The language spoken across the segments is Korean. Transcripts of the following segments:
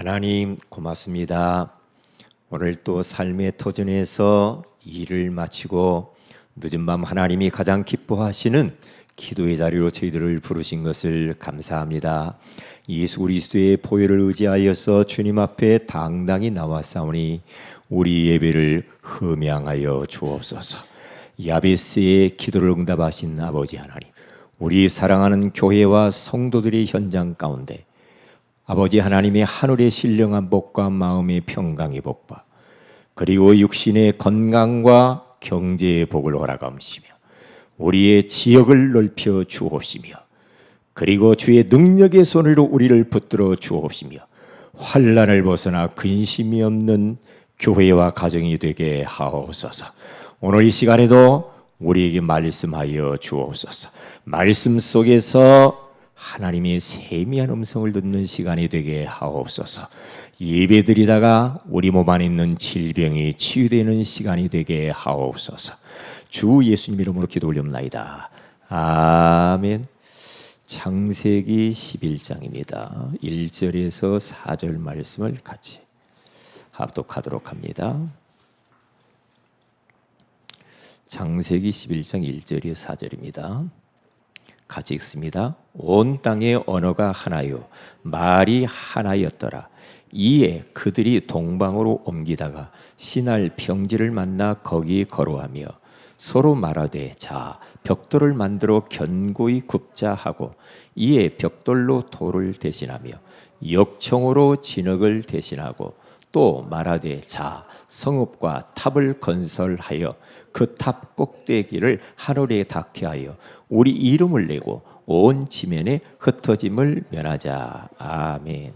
하나님 고맙습니다. 오늘 또 삶의 터전에서 일을 마치고 늦은 밤 하나님이 가장 기뻐하시는 기도의 자리로 저희들을 부르신 것을 감사합니다. 예수 그리스도의 보혈을 의지하여서 주님 앞에 당당히 나왔사오니 우리 예배를 흠양하여 주옵소서. 야베스의 기도를 응답하신 아버지 하나님, 우리 사랑하는 교회와 성도들의 현장 가운데 아버지 하나님의 하늘의 신령한 복과 마음의 평강의 복과 그리고 육신의 건강과 경제의 복을 허락하시며 우리의 지역을 넓혀 주옵시며 그리고 주의 능력의 손으로 우리를 붙들어 주옵시며 환난을 벗어나 근심이 없는 교회와 가정이 되게 하옵소서. 오늘 이 시간에도 우리에게 말씀하여 주옵소서. 말씀 속에서 하나님의 세미한 음성을 듣는 시간이 되게 하옵소서. 예배드리다가 우리 몸 안에 있는 질병이 치유되는 시간이 되게 하옵소서. 주 예수님 이름으로 기도 올립나이다. 아멘. 창세기 11장입니다. 1절에서 4절 말씀을 같이 합독하도록 합니다. 창세기 11장 1절에서 4절입니다. 같이 읽습니다. 온 땅의 언어가 하나요 말이 하나였더라. 이에 그들이 동방으로 옮기다가 시날 평지를 만나 거기 거로하며 서로 말하되 자 벽돌을 만들어 견고히 굽자 하고 이에 벽돌로 돌을 대신하며 역청으로 진흙을 대신하고 또 말하되 자 성읍과 탑을 건설하여 그 탑 꼭대기를 하늘에 닿게 하여 우리 이름을 내고 온 지면에 흩어짐을 면하자. 아멘.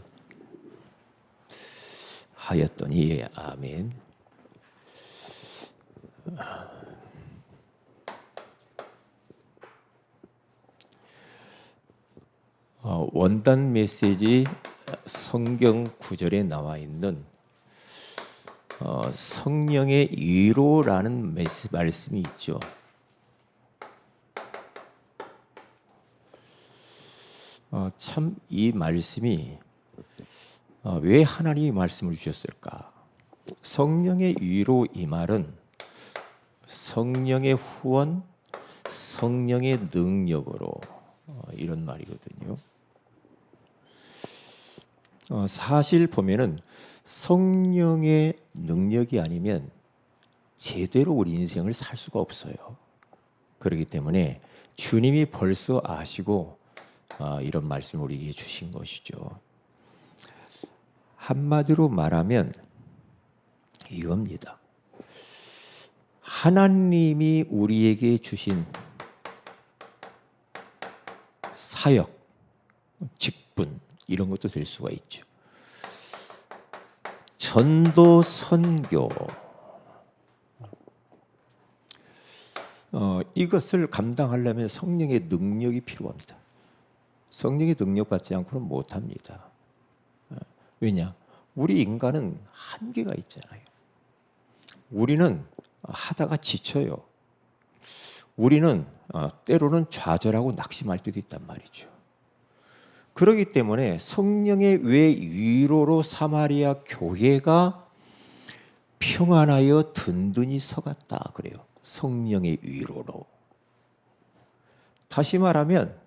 하였더니 아멘. 원단 메시지 성경 구절에 나와 있는 성령의 위로라는 말씀이 있죠. 참 이 말씀이 왜 하나님이 말씀을 주셨을까? 성령의 위로 이 말은 성령의 후원, 성령의 능력으로 이런 말이거든요. 사실 보면은 성령의 능력이 아니면 제대로 우리 인생을 살 수가 없어요. 그렇기 때문에 주님이 벌써 아시고 이런 말씀을 우리에게 주신 것이죠. 한마디로 말하면 이겁니다. 하나님이 우리에게 주신 사역, 직분 이런 것도 될 수가 있죠. 전도, 선교 이것을 감당하려면 성령의 능력이 필요합니다. 성령의 능력 받지 않고는 못합니다. 왜냐? 우리 인간은 한계가 있잖아요. 우리는 하다가 지쳐요. 우리는 때로는 좌절하고 낙심할 때도 있단 말이죠. 그렇기 때문에 성령의 위로로 사마리아 교회가 평안하여 든든히 서갔다 그래요. 성령의 위로로. 다시 말하면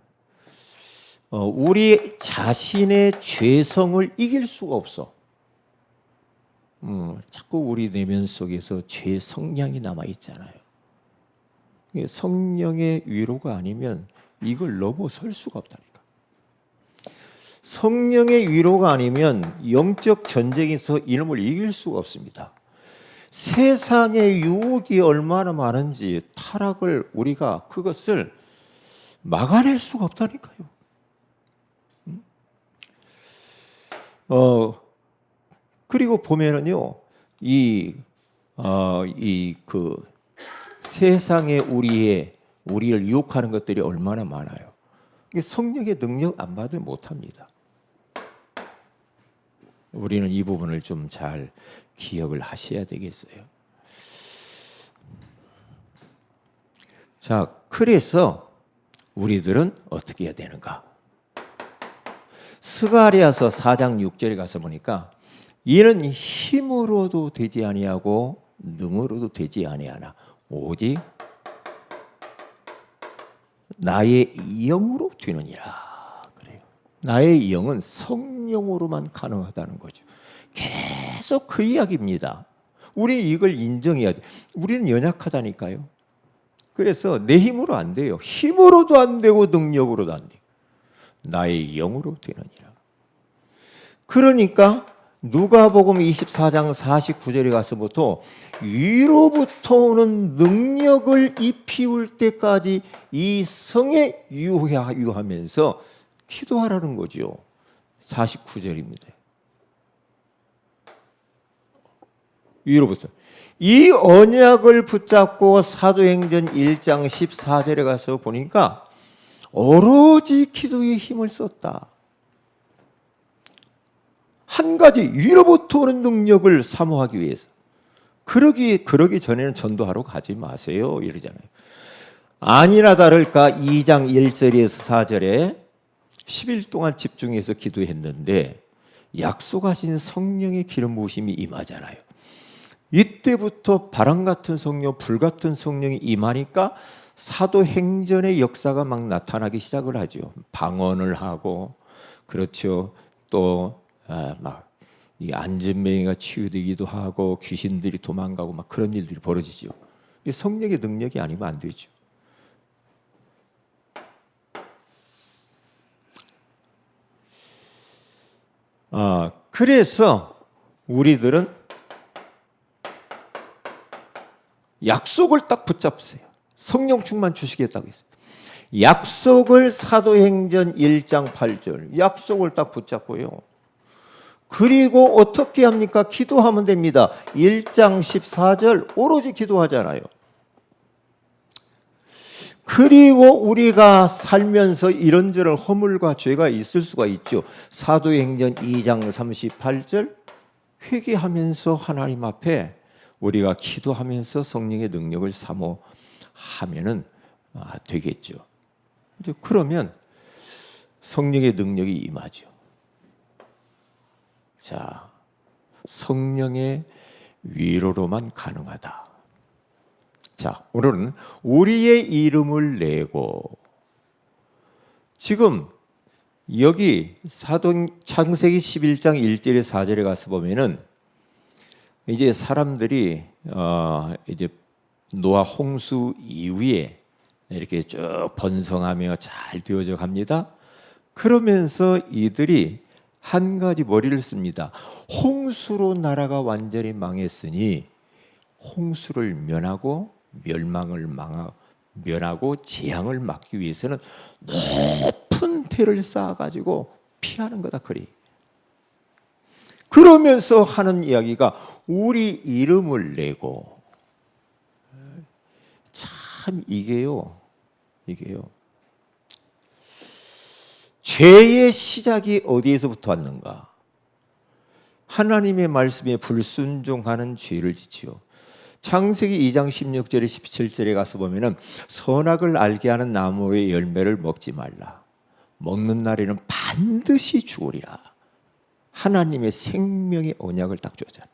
우리 자신의 죄성을 이길 수가 없어. 자꾸 우리 내면 속에서 죄 성량이 남아 있잖아요. 성령의 위로가 아니면 이걸 넘어설 수가 없다니까. 성령의 위로가 아니면 영적 전쟁에서 이놈을 이길 수가 없습니다. 세상의 유혹이 얼마나 많은지 타락을 우리가 그것을 막아낼 수가 없다니까요. 그리고 보면은요, 세상에 우리를 유혹하는 것들이 얼마나 많아요. 성령의 능력 안 받으면 못합니다. 우리는 이 부분을 좀 잘 기억을 하셔야 되겠어요. 자, 그래서 우리들은 어떻게 해야 되는가? 스가랴서 4장 6절에 가서 보니까 이는 힘으로도 되지 아니하고 능으로도 되지 아니하나 오직 나의 영으로 되느니라 그래요. 나의 영은 성령으로만 가능하다는 거죠. 계속 그 이야기입니다. 우리 이걸 인정해야 돼. 우리는 연약하다니까요. 그래서 내 힘으로 안 돼요. 힘으로도 안 되고 능력으로도 안 돼요. 나의 영으로 되느니라. 그러니까 누가복음 24장 49절에 가서부터 위로부터 오는 능력을 입히울 때까지 이 성에 유하면서 기도하라는 거죠. 49절입니다. 위로부터. 이 언약을 붙잡고 사도행전 1장 14절에 가서 보니까 오로지 기도에 힘을 썼다. 한 가지 위로부터 오는 능력을 사모하기 위해서. 그러기 전에는 전도하러 가지 마세요 이러잖아요. 아니나 다를까 2장 1절에서 4절에 10일 동안 집중해서 기도했는데 약속하신 성령의 기름 부으심이 임하잖아요. 이때부터 바람 같은 성령, 불 같은 성령이 임하니까 사도행전의 역사가 막 나타나기 시작을 하죠. 방언을 하고, 그렇죠. 또 막 이 안진뱅이가 치유되기도 하고 귀신들이 도망가고 막 그런 일들이 벌어지죠. 성령의 능력이 아니면 안 되죠. 그래서 우리들은 약속을 딱 붙잡으세요. 성령 충만 주시겠다고 했어요. 약속을 사도행전 1장 8절 약속을 딱 붙잡고요. 그리고 어떻게 합니까? 기도하면 됩니다. 1장 14절 오로지 기도하잖아요. 그리고 우리가 살면서 이런저런 허물과 죄가 있을 수가 있죠. 사도행전 2장 38절 회개하면서 하나님 앞에 우리가 기도하면서 성령의 능력을 사모하면은 되겠죠. 그러면 성령의 능력이 임하죠. 자, 성령의 위로로만 가능하다. 자, 오늘은 우리의 이름을 내고 지금 여기 창세기 11장 1절에 4절에 가서 보면은 이제 사람들이 이제 노아 홍수 이후에 이렇게 쭉 번성하며 잘 되어져 갑니다. 그러면서 이들이 한 가지 머리를 씁니다. 홍수로 나라가 완전히 망했으니 홍수를 면하고 멸망을 면하고 재앙을 막기 위해서는 높은 태를 쌓아가지고 피하는 거다 그리. 그러면서 하는 이야기가 우리 이름을 내고 참 이게요. 죄의 시작이 어디에서부터 왔는가? 하나님의 말씀에 불순종하는 죄를 지지요. 창세기 2장 16절에 17절에 가서 보면은 선악을 알게 하는 나무의 열매를 먹지 말라. 먹는 날에는 반드시 죽으리라. 하나님의 생명의 언약을 딱 주었잖아요.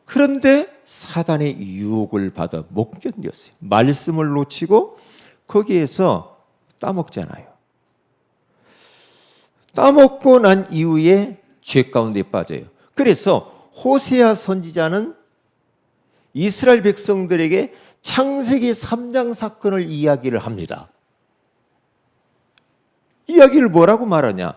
그런데 사단의 유혹을 받아 못 견뎠어요. 말씀을 놓치고 거기에서 따먹잖아요. 따먹고 난 이후에 죄 가운데 빠져요. 그래서 호세아 선지자는 이스라엘 백성들에게 창세기 3장 사건을 이야기를 합니다. 이야기를 뭐라고 말하냐?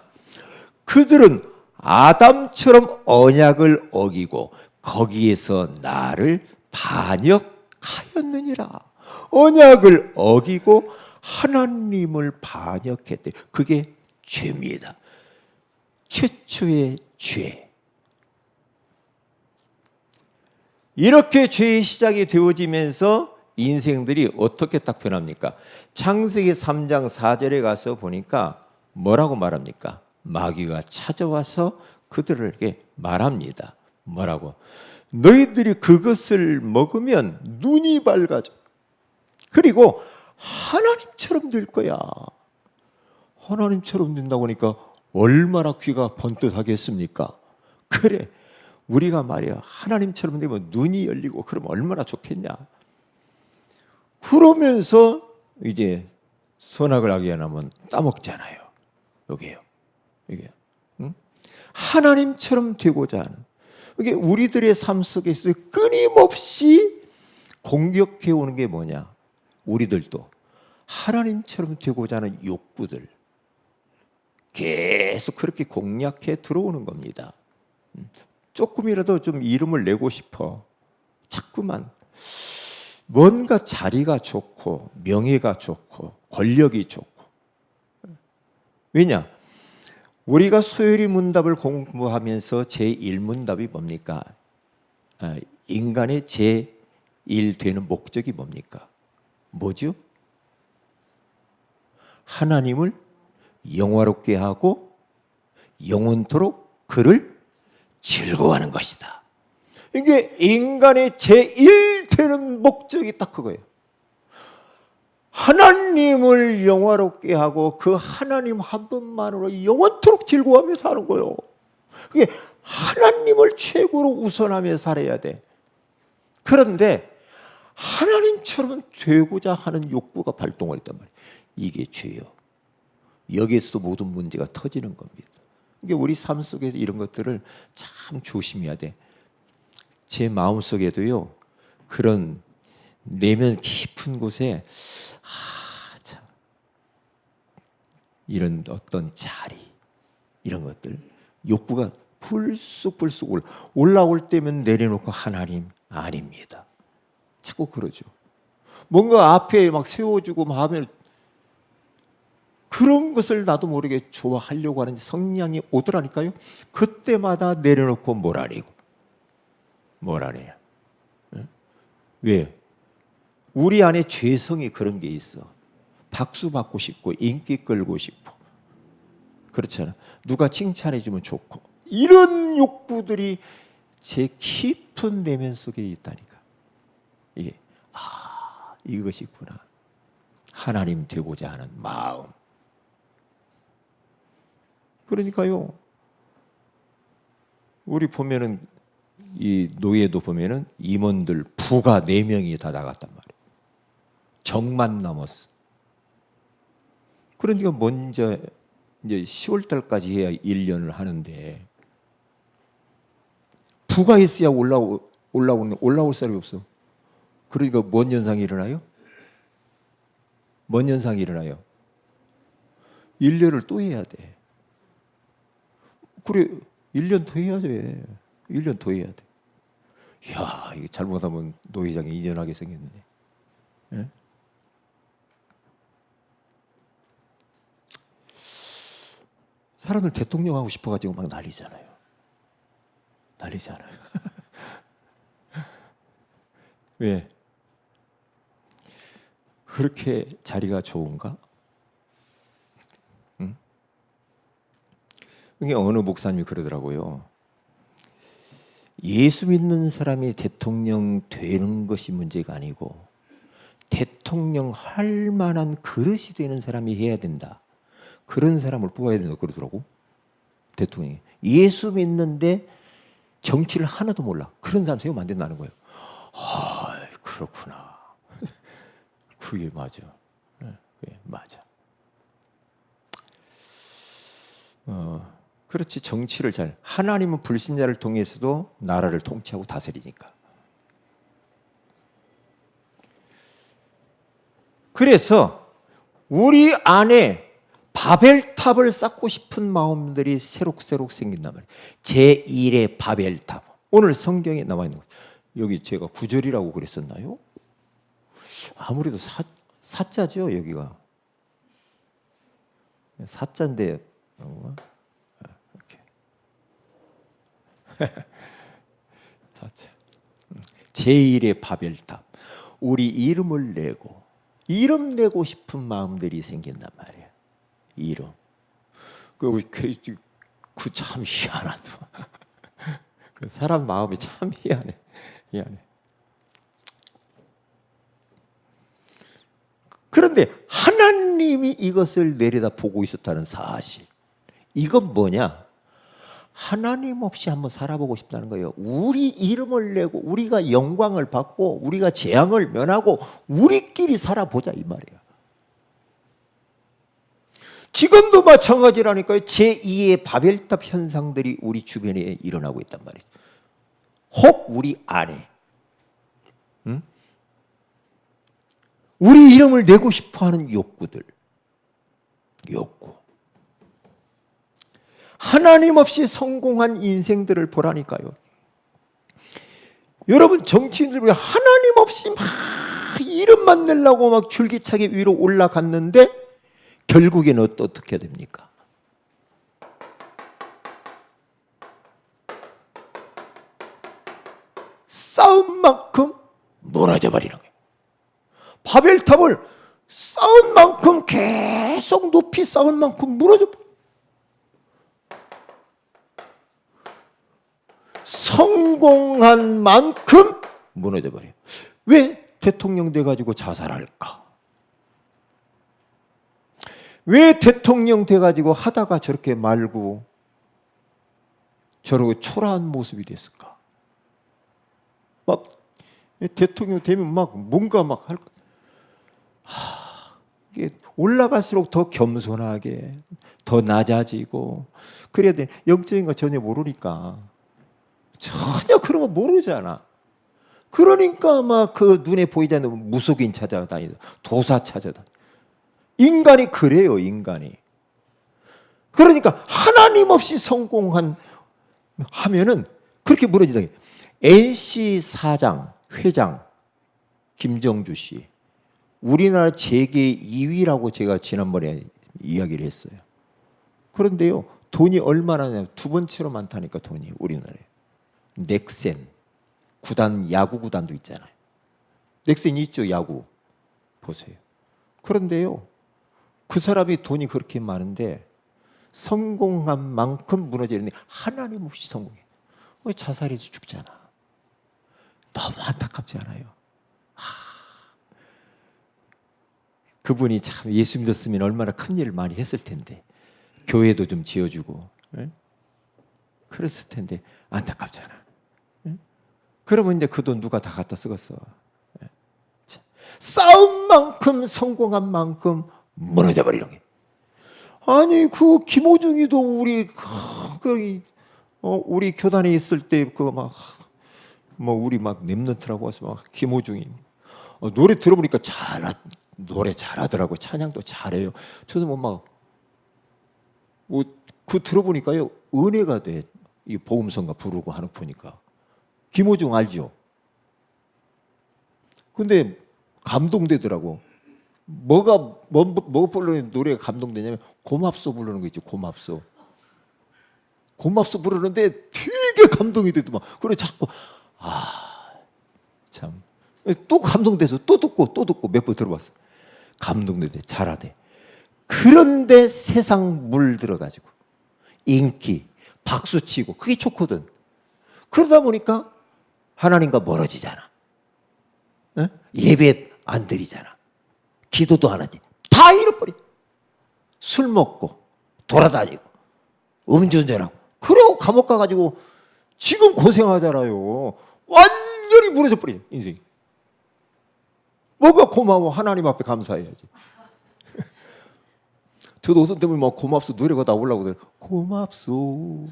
그들은 아담처럼 언약을 어기고 거기에서 나를 반역하였느니라. 언약을 어기고 하나님을 반역했대. 그게 죄입니다. 최초의 죄. 이렇게 죄의 시작이 되어지면서 인생들이 어떻게 딱 변합니까? 창세기 3장 4절에 가서 보니까 뭐라고 말합니까? 마귀가 찾아와서 그들에게 말합니다. 뭐라고? 너희들이 그것을 먹으면 눈이 밝아져. 그리고 하나님처럼 될 거야. 하나님처럼 된다고 하니까 얼마나 귀가 번뜩하겠습니까? 그래, 우리가 말이야 하나님처럼 되면 눈이 열리고 그러면 얼마나 좋겠냐. 그러면서 이제 선악을 하게 하면 따먹잖아요. 여기요, 이게 하나님처럼 되고자 하는, 이게 우리들의 삶 속에서 끊임없이 공격해 오는 게 뭐냐? 우리들도 하나님처럼 되고자 하는 욕구들 계속 그렇게 공략해 들어오는 겁니다. 조금이라도 좀 이름을 내고 싶어. 자꾸만 뭔가 자리가 좋고 명예가 좋고 권력이 좋고. 왜냐? 우리가 소요리 문답을 공부하면서 제1문답이 뭡니까? 인간의 제1 되는 목적이 뭡니까? 뭐죠? 하나님을 영화롭게 하고 영원토록 그를 즐거워하는 것이다. 이게 인간의 제1 되는 목적이 딱 그거예요. 하나님을 영화롭게 하고 그 하나님 한 분만으로 영원토록 즐거워하며 사는 거예요. 그게 하나님을 최고로 우선하며 살아야 돼. 그런데 하나님처럼 되고자 하는 욕구가 발동을 했단 말이에요. 이게 죄요. 여기에서 모든 문제가 터지는 겁니다. 이게 우리 삶 속에서 이런 것들을 참 조심해야 돼. 제 마음속에도요, 그런 내면 깊은 곳에 참 이런 어떤 자리, 이런 것들 욕구가 불쑥불쑥 올라올 때면 내려놓고 하나님 아닙니다. 자꾸 그러죠. 뭔가 앞에 막 세워주고 마음에 그런 것을 나도 모르게 좋아하려고 하는 성향이 오더라니까요. 그때마다 내려놓고 뭐라래요? 왜? 우리 안에 죄성이 그런 게 있어. 박수 받고 싶고 인기 끌고 싶고, 그렇잖아. 누가 칭찬해 주면 좋고, 이런 욕구들이 제 깊은 내면 속에 있다니까. 이게 이것이구나. 하나님 되고자 하는 마음. 그러니까요, 우리 보면은 이 노예도 보면은 임원들 부가 4명이 다 나갔단 말이에요. 정만 남았어. 그러니까 먼저 이제 10월 달까지 해야 1년을 하는데, 부가 있어야 올라올 사람이 없어. 그러니까 뭔 현상이 일어나요? 뭔 현상이 일어나요? 1년을 또 해야 돼. 그래, 1년 더 해야 돼. 1년 더 해야 돼. 이야, 이게 잘못하면 노회장이 이전하게 생겼네. 예? 사람들 대통령 하고 싶어가지고 막 난리잖아요. 왜? 그렇게 자리가 좋은가? 응? 이게 어느 목사님이 그러더라고요. 예수 믿는 사람이 대통령 되는 것이 문제가 아니고 대통령 할 만한 그릇이 되는 사람이 해야 된다. 그런 사람을 뽑아야 된다고 그러더라고. 대통령이. 예수 믿는데 정치를 하나도 몰라. 그런 사람 세우면 안 된다는 거예요. 그렇구나. 그게 맞아. 그게 맞아. 그렇지. 정치를 하나님은 불신자를 통해서도 나라를 통치하고 다스리니까. 그래서 우리 안에 바벨탑을 쌓고 싶은 마음들이 새록새록 생긴단 말이에요. 제1의 바벨탑. 오늘 성경에 나와 있는 거예요. 여기 제가 9절이라고 그랬었나요? 아무래도 사자죠, 여기가. 사자인데 이렇게. 사자. 제1의 바벨탑. 우리 이름을 내고 이름 내고 싶은 마음들이 생긴단 말이에요. 이름. 그 참 희한하다. 그 사람 마음이 참 희한해. 그런데 하나님이 이것을 내려다 보고 있었다는 사실, 이건 뭐냐? 하나님 없이 한번 살아보고 싶다는 거예요. 우리 이름을 내고 우리가 영광을 받고 우리가 재앙을 면하고 우리끼리 살아보자 이 말이에요. 지금도 마찬가지라니까요. 제2의 바벨탑 현상들이 우리 주변에 일어나고 있단 말이에요. 혹 우리 안에 우리 이름을 내고 싶어하는 욕구. 하나님 없이 성공한 인생들을 보라니까요. 여러분 정치인들 왜 하나님 없이 막 이름만 내려고 막 줄기차게 위로 올라갔는데 결국에는 어떻게 됩니까? 쌓은 만큼 무너져 버리는 거예요. 바벨탑을 쌓은 만큼 계속 높이 쌓은 만큼 무너져 버려요. 성공한 만큼 무너져 버려요. 왜 대통령 돼가지고 자살할까? 왜 대통령 돼가지고 하다가 저렇게 말고 저러고 초라한 모습이 됐을까? 막 대통령 되면 막 뭔가 막 할 거. 이게 올라갈수록 더 겸손하게 더 낮아지고 그래야 돼. 영적인 거 전혀 모르니까 전혀 그런 거 모르잖아. 그러니까 막 그 눈에 보이지 않는 무속인 찾아다니다 도사 찾아다. 인간이 그래요, 인간이. 그러니까 하나님 없이 성공한 하면은 그렇게 무너지다. NC 사장, 회장 김정주 씨. 우리나라 재계 2위라고 제가 지난번에 이야기를 했어요. 그런데요, 돈이 얼마나 두 번째로 많다니까 돈이 우리나라에. 넥센 구단 야구 구단도 있잖아요. 넥센이 있죠, 야구. 보세요. 그런데요, 그 사람이 돈이 그렇게 많은데 성공한 만큼 무너지는데 하나님 없이 성공해. 왜 자살해서 죽잖아. 너무 안타깝지 않아요? 그분이 참 예수 믿었으면 얼마나 큰 일을 많이 했을 텐데 교회도 좀 지어주고 그랬을 텐데 안타깝잖아. 그러면 이제 그 돈 누가 다 갖다 쓰겠어. 싸운 만큼 성공한 만큼 무너져 버리는 게. 아니 그 김호중이도 우리 교단에 있을 때 그 막 뭐 우리 막 랩런트라고 와서 막 김호중이 노래 들어보니까 노래 잘하더라고. 찬양도 잘해요. 저도 그 들어보니까요 은혜가 돼. 이 복음성가 부르고 하는 거 보니까 김호중 알죠? 근데 감동되더라고. 뭐 부르는 노래가 감동되냐면 고맙소 부르는 거 있죠. 고맙소 부르는데 되게 감동이 되더만. 그래 자꾸 참 또 감동돼서 또 듣고 몇 번 들어봤어. 감동돼 잘하대. 그런데 세상 물들어가지고 인기 박수치고 그게 좋거든. 그러다 보니까 하나님과 멀어지잖아. 예배 안 드리잖아. 기도도 안 하지. 다 잃어버려. 술 먹고 돌아다니고 음주운전하고 그러고 감옥 가가지고 지금 고생하잖아요. 완전히 무너져 버려 인생이. 뭐가 고마워. 하나님 앞에 감사해야지. 저도 어떤 때문에 막 고맙소 노래가 나오려고 그래. 고맙소.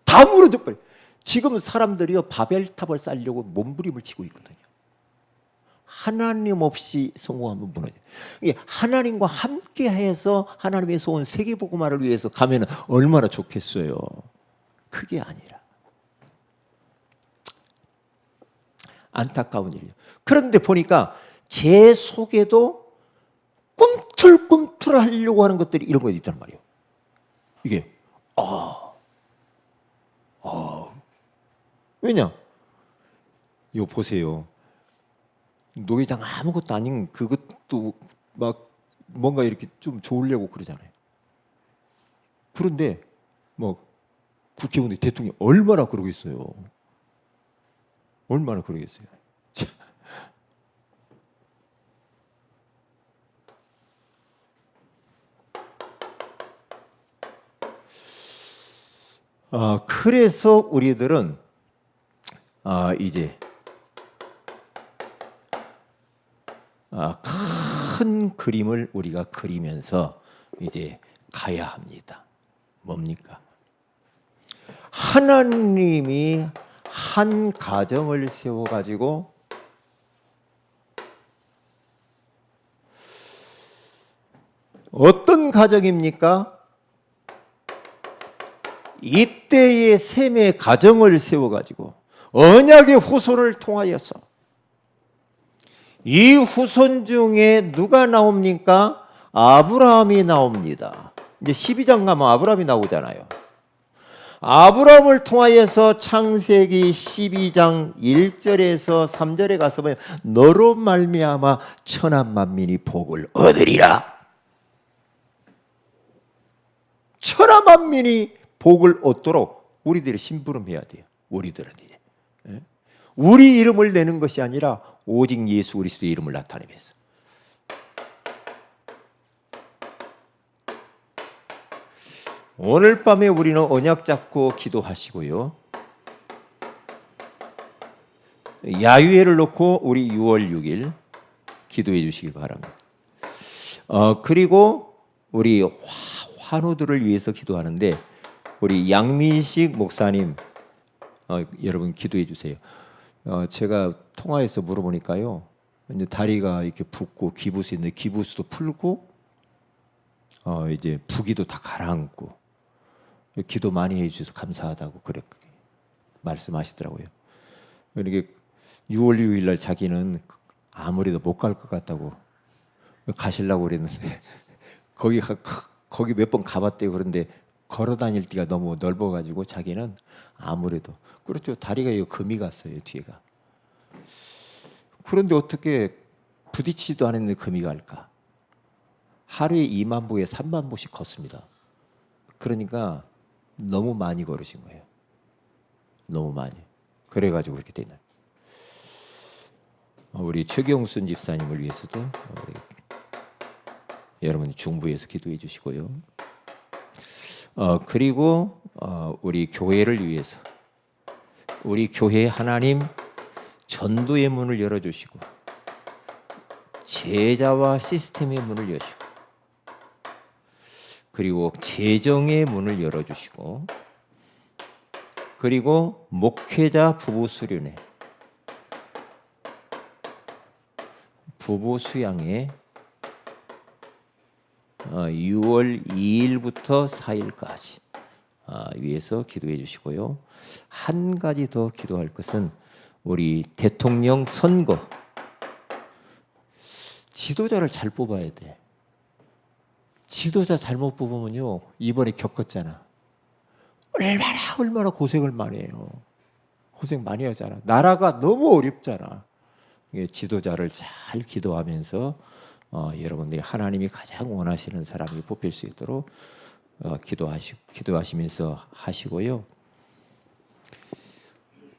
다 무너져 버려. 지금 사람들이요 바벨탑을 쌓으려고 몸부림을 치고 있거든요. 하나님 없이 성공하면 무너져. 이게 하나님과 함께해서 하나님의 소원 세계복음화를 위해서 가면 얼마나 좋겠어요. 그게 아니라 안타까운 일이에요. 그런데 보니까 제 속에도 꿈틀꿈틀 하려고 하는 것들이 이런 거 있단 말이에요. 이게 왜냐? 이거 보세요. 노회장 아무것도 아닌 그것도 막 뭔가 이렇게 좀 좋으려고 그러잖아요. 그런데 뭐 국회의원 대통령 얼마나 그러겠어요. 얼마나 그러겠어요. 그래서 우리들은 이제 큰 그림을 우리가 그리면서 이제 가야 합니다. 뭡니까? 하나님이 한 가정을 세워가지고 어떤 가정입니까? 이때의 셈의 가정을 세워가지고 언약의 후손을 통하여서 이 후손 중에 누가 나옵니까? 아브라함이 나옵니다. 이제 12장 가면 아브라함이 나오잖아요. 아브라함을 통하여서 창세기 12장 1절에서 3절에 가서 보면 너로 말미암아 천한 만민이 복을 얻으리라. 천한 만민이 복을 얻도록 우리들이 심부름해야 돼요. 우리들은 이제 우리 이름을 내는 것이 아니라 오직 예수 그리스도의 이름을 나타내면서 오늘 밤에 우리는 언약 잡고 기도하시고요. 야유회를 놓고 우리 6월 6일 기도해 주시기 바랍니다. 그리고 우리 환우들을 위해서 기도하는데 우리 양민식 목사님 여러분 기도해 주세요. 제가 통화해서 물어보니까요. 이제 다리가 이렇게 붓고 기부수 있는데 기부수도 풀고 이제 부기도 다 가라앉고 기도 많이 해주셔서 감사하다고 그렇게 말씀하시더라고요. 이렇게 6월 6일 날 자기는 아무래도 못 갈 것 같다고 가시려고 그랬는데 거기 몇 번 가봤대요. 그런데 걸어 다닐 데가 너무 넓어가지고 자기는 아무래도 그렇죠. 다리가 이 금이 갔어요. 뒤에가. 그런데 어떻게 부딪히지도 않았는데 금이 갈까? 하루에 2만 보에 3만 보씩 걷습니다. 그러니까 너무 많이 걸으신 거예요. 너무 많이. 그래가지고 그렇게 되나요? 우리 최경순 집사님을 위해서도 여러분이 중부에서 기도해 주시고요. 그리고 우리 교회를 위해서 우리 교회 하나님 전도의 문을 열어주시고 제자와 시스템의 문을 여시고 그리고 재정의 문을 열어주시고 그리고 목회자 부부 수련회 부부 수양회 6월 2일부터 4일까지 위해서 기도해 주시고요. 한 가지 더 기도할 것은 우리 대통령 선거 지도자를 잘 뽑아야 돼. 지도자 잘못 뽑으면요 이번에 겪었잖아. 얼마나 고생을 많이 해요. 고생 많이 하잖아. 나라가 너무 어렵잖아. 지도자를 잘 기도하면서 여러분들이 하나님이 가장 원하시는 사람이 뽑힐 수 있도록 기도하시면서 하시고요.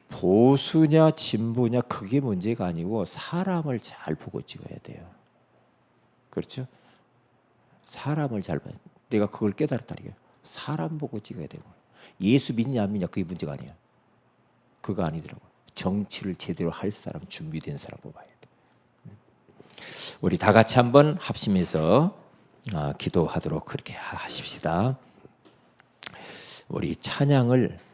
보수냐 진보냐 그게 문제가 아니고 사람을 잘 보고 찍어야 돼요. 그렇죠? 사람을 잘 봐야 돼. 내가 그걸 깨달았다니까요. 사람 보고 찍어야 되고 예수 믿냐 안 믿냐 그게 문제가 아니야. 그거 아니더라고요. 정치를 제대로 할 사람 준비된 사람 뽑아야 돼. 우리 다 같이 한번 합심해서 기도하도록 그렇게 하십시다. 우리 찬양을